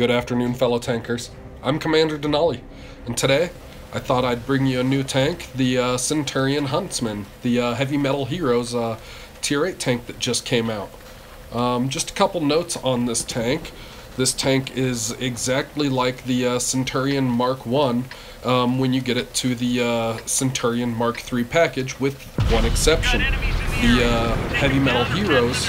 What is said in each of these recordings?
Good afternoon, fellow tankers. I'm Commander Denalii, and today I thought I'd bring you a new tank, the Centurion Huntsman, the Heavy Metal Heroes Tier 8 tank that just came out. Just a couple notes on this tank. This tank is exactly like the Centurion Mark 1 when you get it to the Centurion Mark 3 package, with one exception. The Heavy Metal Heroes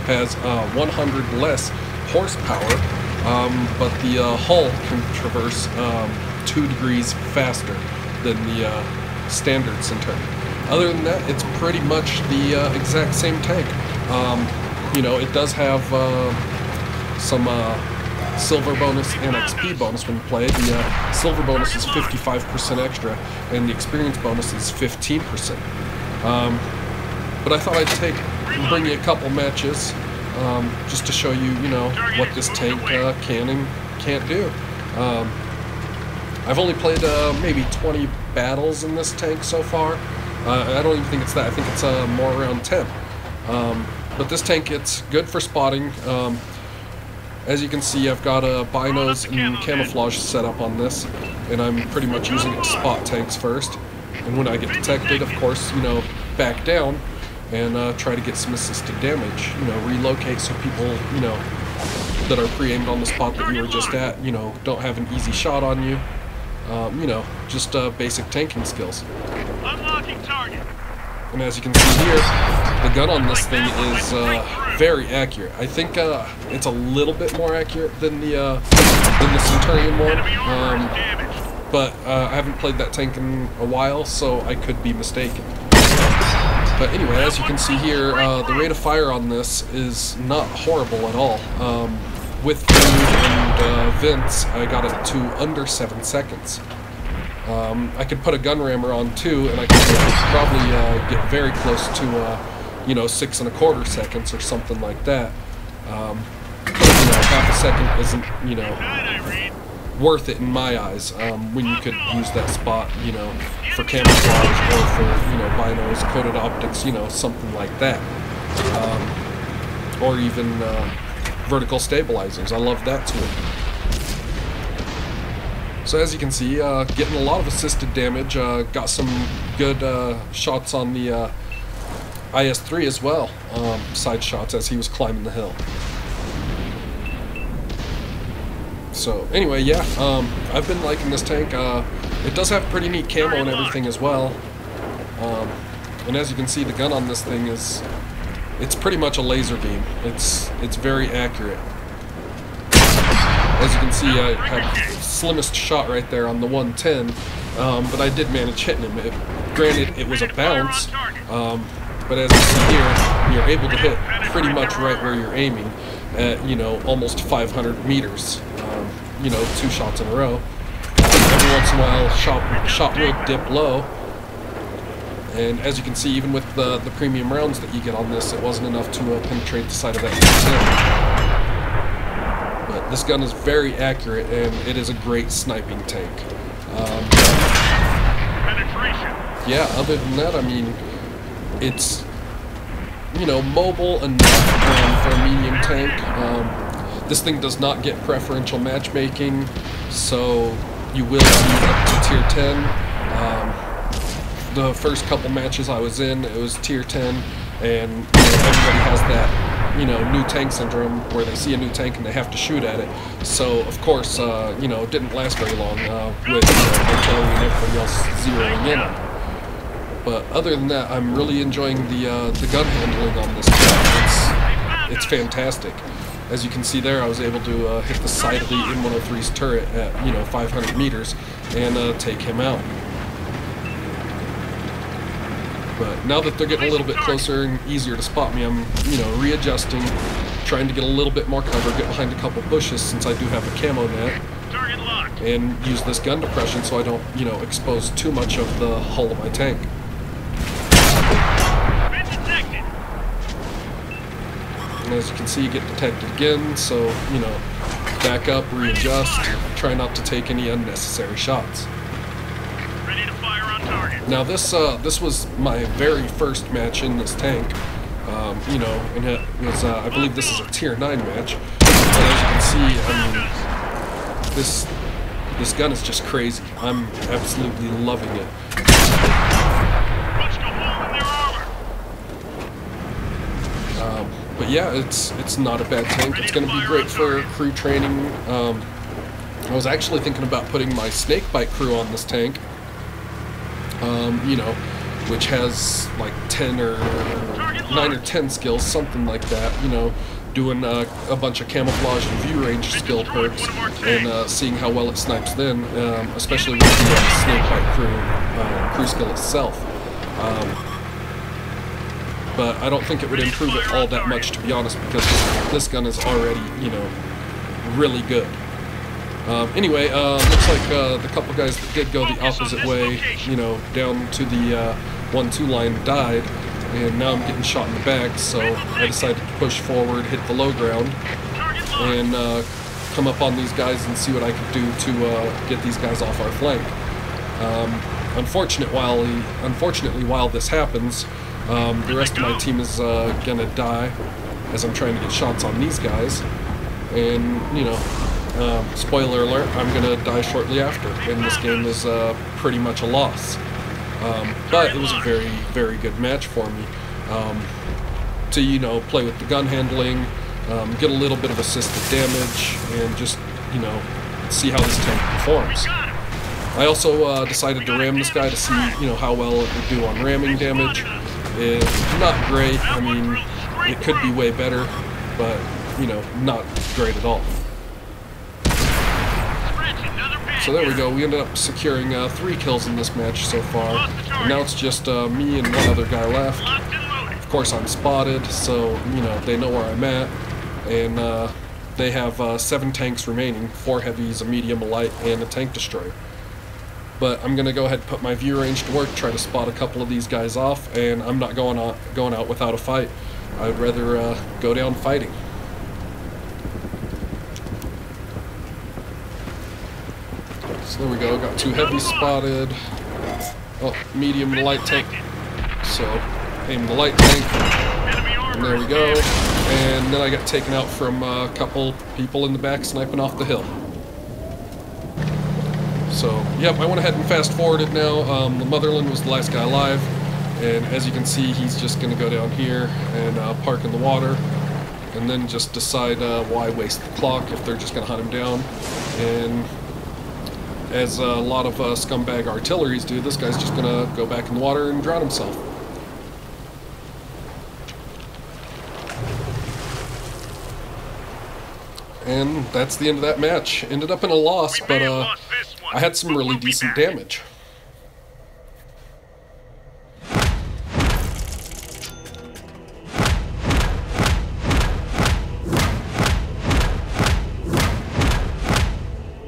has 100 less horsepower, but the hull can traverse 2 degrees faster than the standard Centurion. Other than that, it's pretty much the exact same tank. You know, it does have some silver bonus and XP bonus when you play it. The silver bonus is 55% extra, and the experience bonus is 15%. But I thought I'd bring you a couple matches just to show you, what this tank can and can't do. I've only played maybe 20 battles in this tank so far. I don't even think it's that. I think it's more around 10. But this tank, it's good for spotting. As you can see, I've got binos and camouflage set up on this, and I'm pretty much using it to spot tanks first. And when I get detected, of course, back down and try to get some assisted damage. Relocate so people, that are pre-aimed on the spot that you were just at, don't have an easy shot on you. Just basic tanking skills. Unlocking target. And as you can see here, the gun on this thing is very accurate. I think it's a little bit more accurate than the Centurion one, but I haven't played that tank in a while, so I could be mistaken. But anyway, as you can see here, the rate of fire on this is not horrible at all. With food and vents, I got it to under 7 seconds. I could put a gun rammer on too, and I could probably get very close to 6 1/4 seconds or something like that. But, half a second isn't worth it in my eyes when you could use that spot for camouflage or for binos, coated optics, something like that, or even vertical stabilizers. I love that too. So as you can see, getting a lot of assisted damage, got some good shots on the IS-3 as well, side shots as he was climbing the hill. So anyway, yeah, I've been liking this tank. It does have pretty neat camo and everything as well. And as you can see, the gun on this thing it's pretty much a laser beam. It's very accurate. As you can see, I had the slimmest shot right there on the 110, but I did manage hitting him. Granted, it was a bounce, but as you see here, you're able to hit pretty much right where you're aiming at, almost 500 meters, 2 shots in a row. Every once in a while, shot will dip low, and as you can see, even with the premium rounds that you get on this, it wasn't enough to penetrate the side of that 110. But this gun is very accurate, and it is a great sniping tank. Yeah, other than that, I mean, it's, mobile enough for a medium tank. This thing does not get preferential matchmaking, so you will see up to tier 10. The first couple matches I was in, it was tier 10, and everybody has that new tank syndrome where they see a new tank and they have to shoot at it. So of course, it didn't last very long with artillery and everybody else zeroing in on it. But other than that, I'm really enjoying the gun handling on this tank. It's fantastic. As you can see there, I was able to hit the side of the M103's turret at 500 meters and take him out. But now that they're getting a little bit closer and easier to spot me, I'm, readjusting, trying to get a little bit more cover, get behind a couple bushes since I do have a camo net, and use this gun depression so I don't, expose too much of the hull of my tank. And as you can see, you get detected again, so, back up, readjust, try not to take any unnecessary shots. Now this was my very first match in this tank, and it was, I believe this is a tier 9 match. And as you can see, I mean, this gun is just crazy. I'm absolutely loving it. But yeah, it's not a bad tank. It's going to be great for crew training. I was actually thinking about putting my snakebite crew on this tank. You know, which has like 9 or 10 skills, something like that. You know, doing a bunch of camouflage and view range skill perks, and seeing how well it snipes then, especially with the snakebite crew skill itself. But I don't think it would improve it all that much, to be honest, because this gun is already, you know, really good. Anyway, looks like the couple guys that did go the opposite way, you know, down to the 1-2 line died, and now I'm getting shot in the back, so I decided to push forward, hit the low ground, and come up on these guys and see what I could do to get these guys off our flank. Unfortunately, while this happens, the rest of my team is gonna die as I'm trying to get shots on these guys, and you know, spoiler alert, I'm gonna die shortly after, and this game is pretty much a loss. But it was a very, very good match for me to, you know, play with the gun handling, get a little bit of assisted damage, and just, you know, see how this tank performs. I also decided to ram this guy to see, you know, how well it would do on ramming damage. It's not great. I mean, it could be way better, but, you know, not great at all. So there we go. We ended up securing 3 kills in this match so far. And now it's just me and one other guy left. Of course, I'm spotted, so, you know, they know where I'm at. And they have 7 tanks remaining, 4 heavies, a medium, a light, and a tank destroyer. But I'm gonna go ahead and put my view range to work, try to spot a couple of these guys off, and I'm not going out without a fight. I'd rather go down fighting. So there we go, got 2 heavies spotted. Oh, medium and light tank. So aim the light tank, and there we go. And then I got taken out from a couple people in the back sniping off the hill. So, yep, I went ahead and fast-forwarded now. The Motherland was the last guy alive, and as you can see, he's just going to go down here and park in the water, and then just decide why waste the clock if they're just going to hunt him down. And as a lot of scumbag artilleries do, this guy's just going to go back in the water and drown himself. And that's the end of that match. Ended up in a loss, but I had some really decent damage.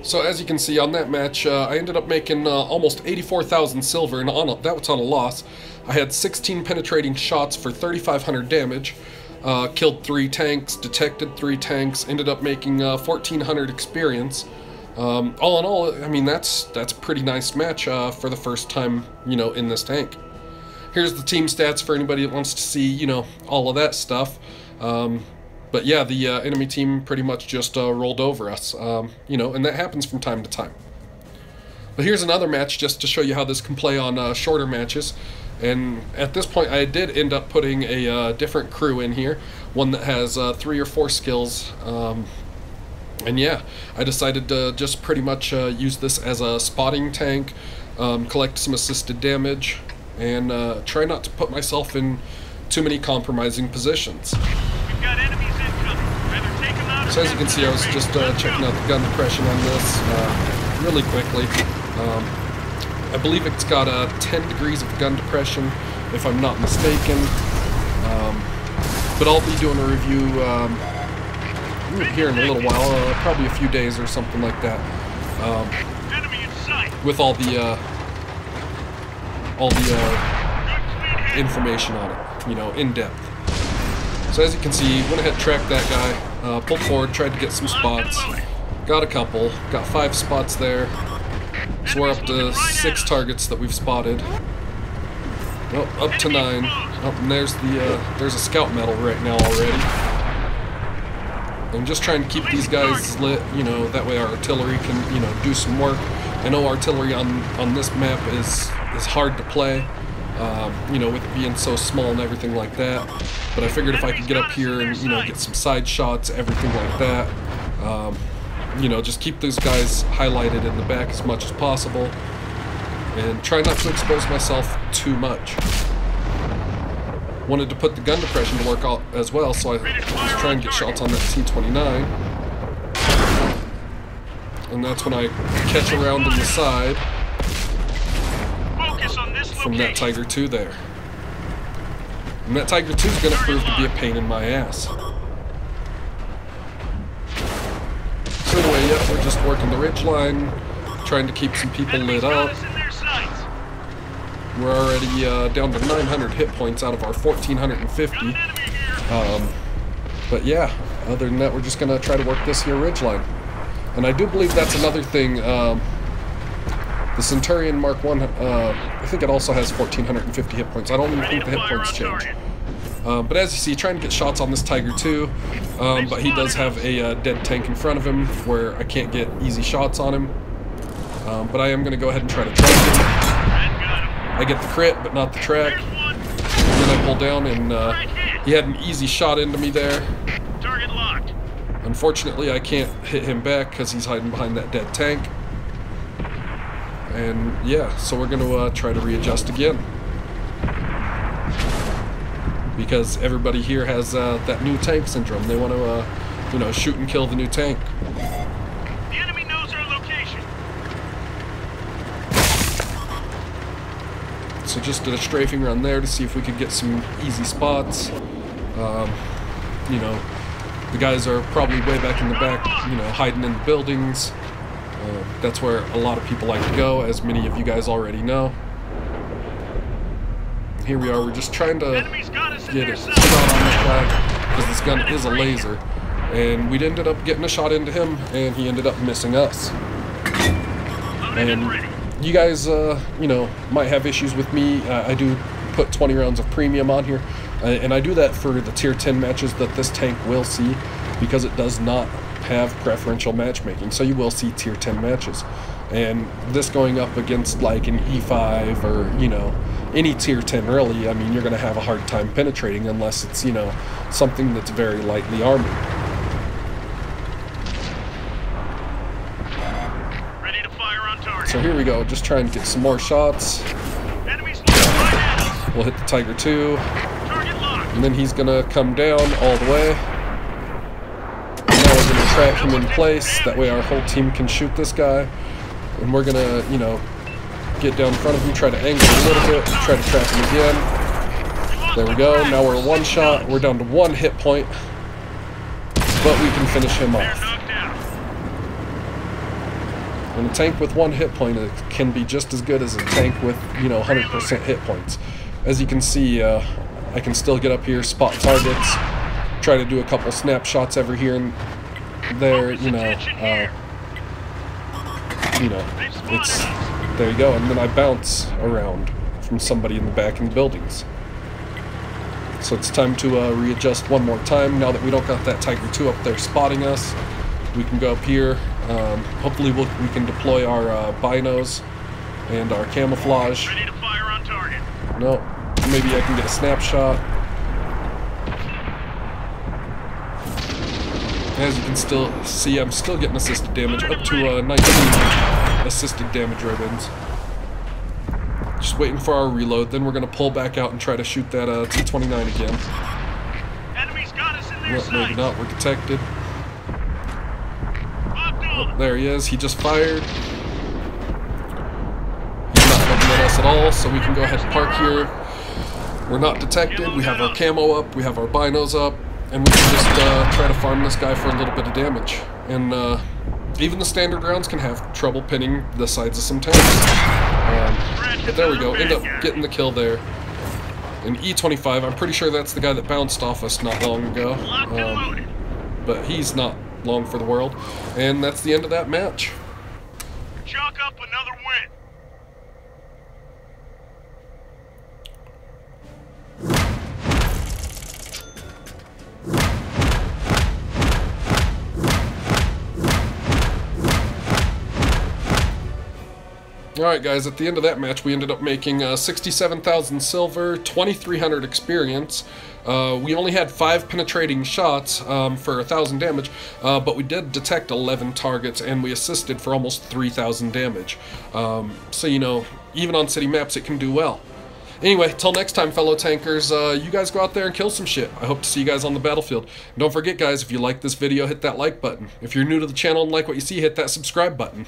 So as you can see on that match, I ended up making almost 84,000 silver, and that was on a loss. I had 16 penetrating shots for 3,500 damage. Killed 3 tanks, detected 3 tanks, ended up making 1,400 experience. All in all, I mean, that's a pretty nice match for the first time, you know, in this tank. Here's the team stats for anybody that wants to see, you know, all of that stuff. But yeah, the enemy team pretty much just rolled over us, you know, and that happens from time to time. But here's another match just to show you how this can play on shorter matches. And at this point, I did end up putting a different crew in here, one that has 3 or 4 skills. And yeah, I decided to just pretty much use this as a spotting tank, collect some assisted damage, and try not to put myself in too many compromising positions. We've got enemies incoming. Either take them out or so as you can see, I was just checking out the gun depression on this really quickly. I believe it's got 10 degrees of gun depression, if I'm not mistaken. But I'll be doing a review here in a little while, probably a few days or something like that, enemy in sight. with all the information on it, you know, in depth. So as you can see, went ahead and tracked that guy, pulled forward, tried to get some spots, got a couple, got 5 spots there. So we're up to 6 targets that we've spotted. Oh, up to 9. Oh, and there's a scout medal right now already. I'm just trying to keep these guys lit, you know, that way our artillery can, you know, do some work. I know artillery on this map is hard to play, you know, with it being so small and everything like that. But I figured if I could get up here and, you know, get some side shots, everything like that, you know, just keep those guys highlighted in the back as much as possible. And try not to expose myself too much. Wanted to put the gun depression to work out as well, so I was trying to get shots on that T-29. And that's when I catch around in the side from that Tiger II there. And that Tiger II is going to prove to be a pain in my ass. So anyway, yeah, we're just working the ridge line, trying to keep some people lit up. We're already down to 900 hit points out of our 1,450. But yeah, other than that, we're just going to try to work this here ridgeline. And I do believe that's another thing. The Centurion Mark 1, I think it also has 1,450 hit points. I don't even think the hit points change. But as you see, trying to get shots on this Tiger II. But he does have a dead tank in front of him where I can't get easy shots on him. But I am going to go ahead and try to track him. I get the crit, but not the track. And then I pull down, and he had an easy shot into me there. Target locked. Unfortunately, I can't hit him back because he's hiding behind that dead tank. And yeah, so we're going to try to readjust again. Because everybody here has that new tank syndrome. They want to, you know, shoot and kill the new tank. The enemy knows our location. So just did a strafing run there to see if we could get some easy spots. You know, the guys are probably way back in the back, you know, hiding in the buildings. That's where a lot of people like to go, as many of you guys already know. Here we are, we're just trying to get a shot on this guy, because this gun is a laser. And we ended up getting a shot into him, and he ended up missing us. And you guys, you know, might have issues with me. I do put 20 rounds of premium on here, and I do that for the tier 10 matches that this tank will see, because it does not have preferential matchmaking, so you will see tier 10 matches. And this going up against like an E5 or, you know, any tier 10 really, I mean, you're going to have a hard time penetrating unless it's, you know, something that's very lightly armored. Ready to fire on target. So here we go, just trying to get some more shots. Enemies right at us. We'll hit the Tiger II, Target locked. and then he's going to come down all the way. And now we're going to track him in place, that way our whole team can shoot this guy. And we're going to, you know, get down in front of him, try to angle a little bit, try to trap him again. There we go, now we're one shot, we're down to 1 hit point, but we can finish him off. And a tank with 1 hit point can be just as good as a tank with, you know, 100% hit points. As you can see, I can still get up here, spot targets, try to do a couple snapshots over here and there, you know, it's, there you go, and then I bounce around from somebody in the back in the buildings. So it's time to readjust one more time. Now that we don't got that Tiger II up there spotting us, we can go up here. Hopefully we can deploy our binos and our camouflage. Ready to fire on target. No, maybe I can get a snapshot. As you can still see, I'm still getting assisted damage, up to 19 assisted damage ribbons. Just waiting for our reload, then we're going to pull back out and try to shoot that T-29 again. Enemies got us in their Well, maybe sights. not, we're detected. Locked on. Oh, there he is, he just fired. He's not looking at us at all, so we can go ahead and park here. We're not detected, we have our camo up, we have our binos up, and we can just try to farm this guy for a little bit of damage. And even the standard rounds can have trouble pinning the sides of some tanks. But there we go, end up getting the kill there. And E25, I'm pretty sure that's the guy that bounced off us not long ago. Locked and loaded. But he's not long for the world. And that's the end of that match. Chalk up another win. Alright guys, at the end of that match we ended up making 67,000 silver, 2,300 experience. We only had 5 penetrating shots for 1,000 damage, but we did detect 11 targets and we assisted for almost 3,000 damage. So, you know, even on city maps it can do well. Anyway, till next time, fellow tankers, you guys go out there and kill some shit. I hope to see you guys on the battlefield. And don't forget, guys, if you like this video, hit that like button. If you're new to the channel and like what you see, hit that subscribe button.